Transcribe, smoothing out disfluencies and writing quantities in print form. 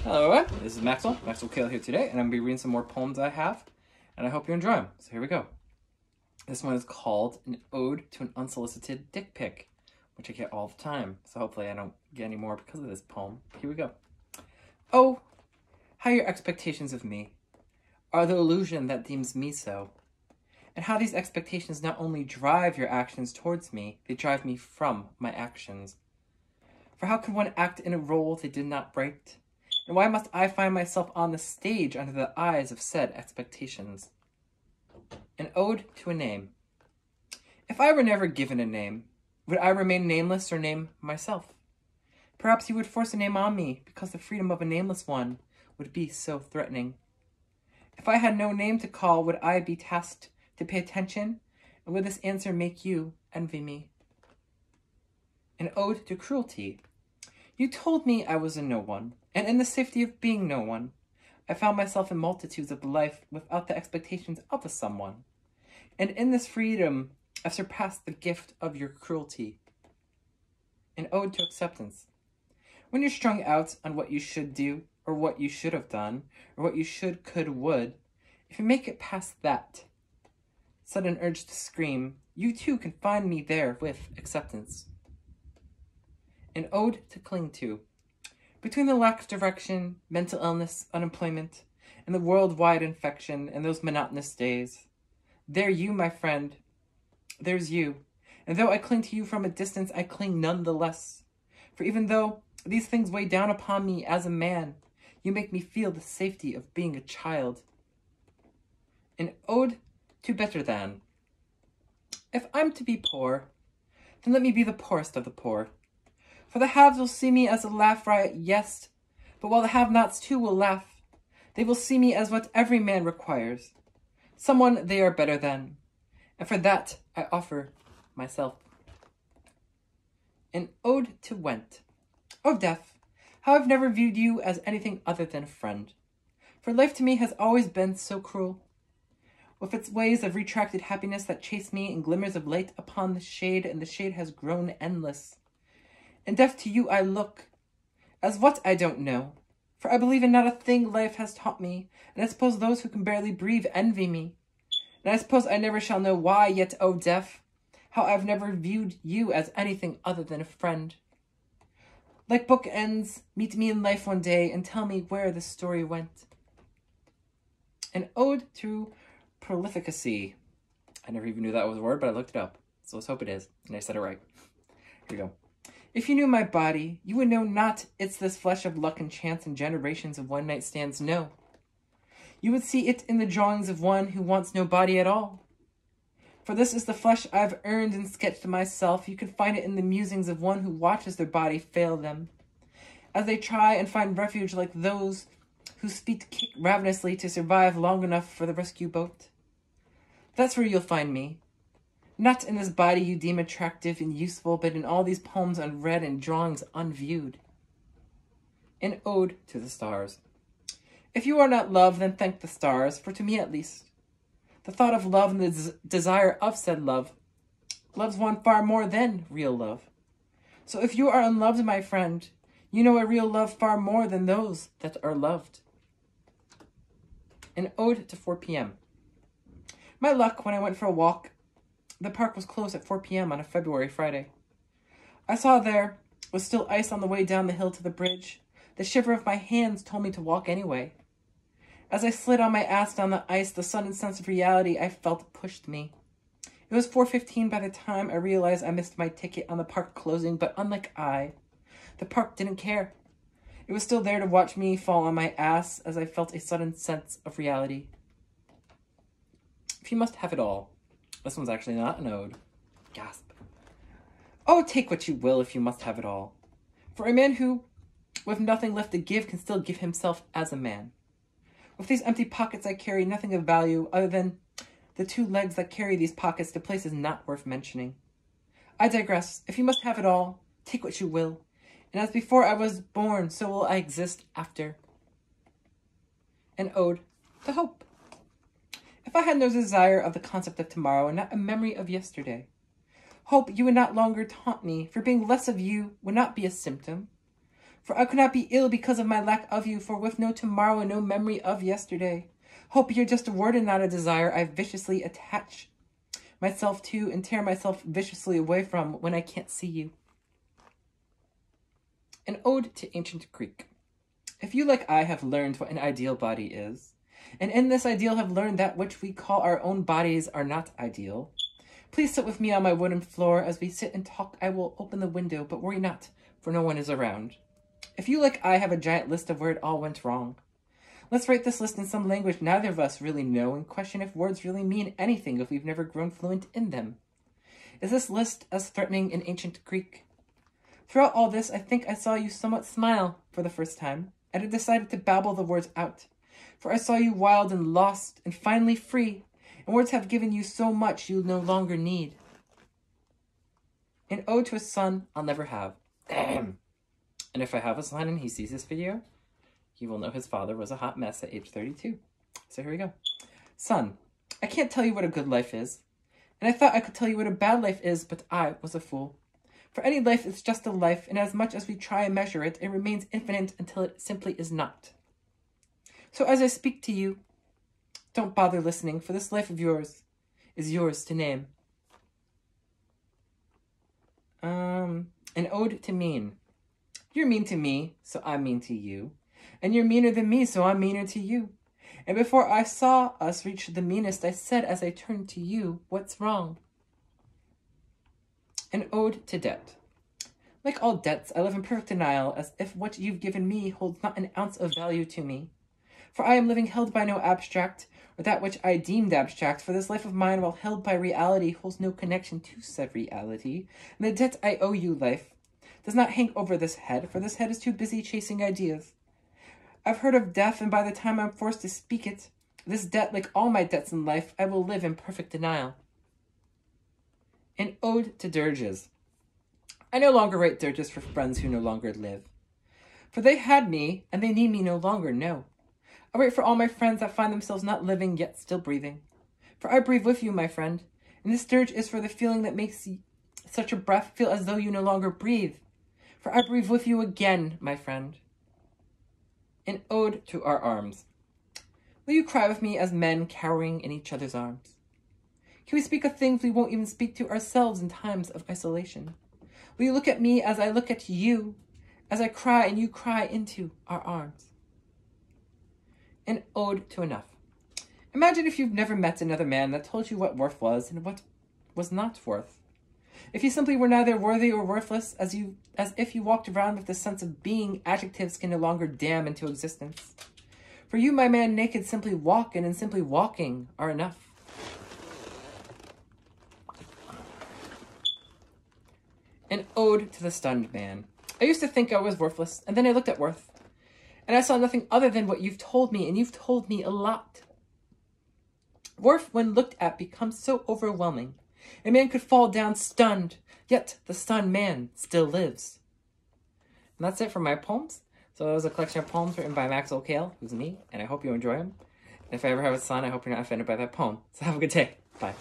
Hello everyone, this is Maxwell Kale here today, and I'm going to be reading some more poems I have, and I hope you enjoy them. So here we go. This one is called An Ode to an Unsolicited Dick Pic, which I get all the time, so hopefully I don't get any more because of this poem. Here we go. Oh, how your expectations of me are the illusion that deems me so, and how these expectations not only drive your actions towards me, they drive me from my actions. For how can one act in a role they did not write? And why must I find myself on the stage under the eyes of said expectations? An ode to a name. If I were never given a name, would I remain nameless or name myself? Perhaps you would force a name on me, because the freedom of a nameless one would be so threatening. If I had no name to call, would I be tasked to pay attention? And would this answer make you envy me? An ode to cruelty. You told me I was a no one, and in the safety of being no one, I found myself in multitudes of life without the expectations of a someone. And in this freedom, I've surpassed the gift of your cruelty. An ode to acceptance. When you're strung out on what you should do, or what you should have done, or what you should, could, would, if you make it past that sudden urge to scream, you too can find me there with acceptance. An ode to cling to. Between the lack of direction, mental illness, unemployment, and the worldwide infection and those monotonous days, there you, my friend, there's you. And though I cling to you from a distance, I cling none the less. For even though these things weigh down upon me as a man, you make me feel the safety of being a child. An ode to better than. If I'm to be poor, then let me be the poorest of the poor. For the haves will see me as a laugh riot, yes, but while the have-nots too will laugh, they will see me as what every man requires, someone they are better than, and for that I offer myself. An ode to went. O death, how I've never viewed you as anything other than a friend, for life to me has always been so cruel, with its ways of retracted happiness that chase me in glimmers of light upon the shade, and the shade has grown endless. And deaf to you I look, as what I don't know, for I believe in not a thing life has taught me, and I suppose those who can barely breathe envy me. And I suppose I never shall know why, yet, O deaf, how I've never viewed you as anything other than a friend. Like bookends, meet me in life one day, and tell me where the story went. An ode to prolificacy. I never even knew that was a word, but I looked it up, so let's hope it is, and I said it right. Here we go. If you knew my body, you would know not it's this flesh of luck and chance and generations of one-night stands, no. You would see it in the drawings of one who wants no body at all. For this is the flesh I've earned and sketched myself. You can find it in the musings of one who watches their body fail them, as they try and find refuge like those whose feet kick ravenously to survive long enough for the rescue boat. That's where you'll find me. Not in this body you deem attractive and useful, but in all these poems unread and drawings unviewed. An ode to the stars. If you are not love, then thank the stars, for to me at least, the thought of love and the desire of said love loves one far more than real love. So if you are unloved, my friend, you know a real love far more than those that are loved. An ode to 4 p.m. My luck when I went for a walk, the park was closed at 4 p.m. on a February Friday. I saw there was still ice on the way down the hill to the bridge. The shiver of my hands told me to walk anyway. As I slid on my ass down the ice, the sudden sense of reality I felt pushed me. It was 4:15 by the time I realized I missed my ticket on the park closing, but unlike the park didn't care. It was still there to watch me fall on my ass as I felt a sudden sense of reality. If you must have it all. This one's actually not an ode. Gasp. Oh, take what you will if you must have it all. For a man who, with nothing left to give, can still give himself as a man. With these empty pockets I carry nothing of value other than the 2 legs that carry these pockets to places not worth mentioning. I digress. If you must have it all, take what you will. And as before I was born, so will I exist after. An ode to hope. If I had no desire of the concept of tomorrow and not a memory of yesterday, hope you would not longer taunt me, for being less of you would not be a symptom. For I could not be ill because of my lack of you, for with no tomorrow and no memory of yesterday, hope you're just a word and not a desire I viciously attach myself to and tear myself viciously away from when I can't see you. An Ode to Ancient Greek. If you, like I, have learned what an ideal body is, and in this ideal have learned that which we call our own bodies are not ideal, please sit with me on my wooden floor. As we sit and talk, I will open the window, but worry not, for no one is around. If you, like I, have a giant list of where it all went wrong, let's write this list in some language neither of us really know and question if words really mean anything if we've never grown fluent in them. Is this list as threatening in ancient Greek? Throughout all this, I think I saw you somewhat smile for the first time, and I decided to babble the words out, for I saw you wild and lost and finally free, and words have given you so much you no longer need. An ode to a son I'll never have. And if I have a son and he sees this video, he will know his father was a hot mess at age 32. So here we go. Son, I can't tell you what a good life is, and I thought I could tell you what a bad life is, but I was a fool. For any life is just a life, and as much as we try and measure it, it remains infinite until it simply is not. So as I speak to you, don't bother listening, for this life of yours is yours to name. An ode to mean. You're mean to me, so I'm mean to you. And you're meaner than me, so I'm meaner to you. And before I saw us reach the meanest, I said as I turned to you, what's wrong? An ode to debt. Like all debts, I live in perfect denial, as if what you've given me holds not an ounce of value to me. For I am living held by no abstract, or that which I deemed abstract, for this life of mine, while held by reality, holds no connection to said reality, and the debt I owe you, life, does not hang over this head, for this head is too busy chasing ideas. I've heard of death, and by the time I'm forced to speak it, this debt, like all my debts in life, I will live in perfect denial. An ode to dirges. I no longer write dirges for friends who no longer live, for they had me, and they need me no longer, no. I write for all my friends that find themselves not living, yet still breathing. For I breathe with you, my friend, and this dirge is for the feeling that makes such a breath feel as though you no longer breathe. For I breathe with you again, my friend. An ode to our arms. Will you cry with me as men cowering in each other's arms? Can we speak of things we won't even speak to ourselves in times of isolation? Will you look at me as I look at you, as I cry and you cry into our arms? An ode to enough. Imagine if you've never met another man that told you what worth was and what was not worth. If you simply were neither worthy or worthless, as if you walked around with the sense of being, adjectives can no longer damn into existence. For you, my man, naked, simply walking and simply walking are enough. An ode to the stunned man. I used to think I was worthless, and then I looked at worth, and I saw nothing other than what you've told me, and you've told me a lot. Worth, when looked at, becomes so overwhelming. A man could fall down stunned, yet the stunned man still lives. And that's it for my poems. So that was a collection of poems written by Maxwell, who's me, and I hope you enjoy them. And if I ever have a son, I hope you're not offended by that poem. So have a good day. Bye.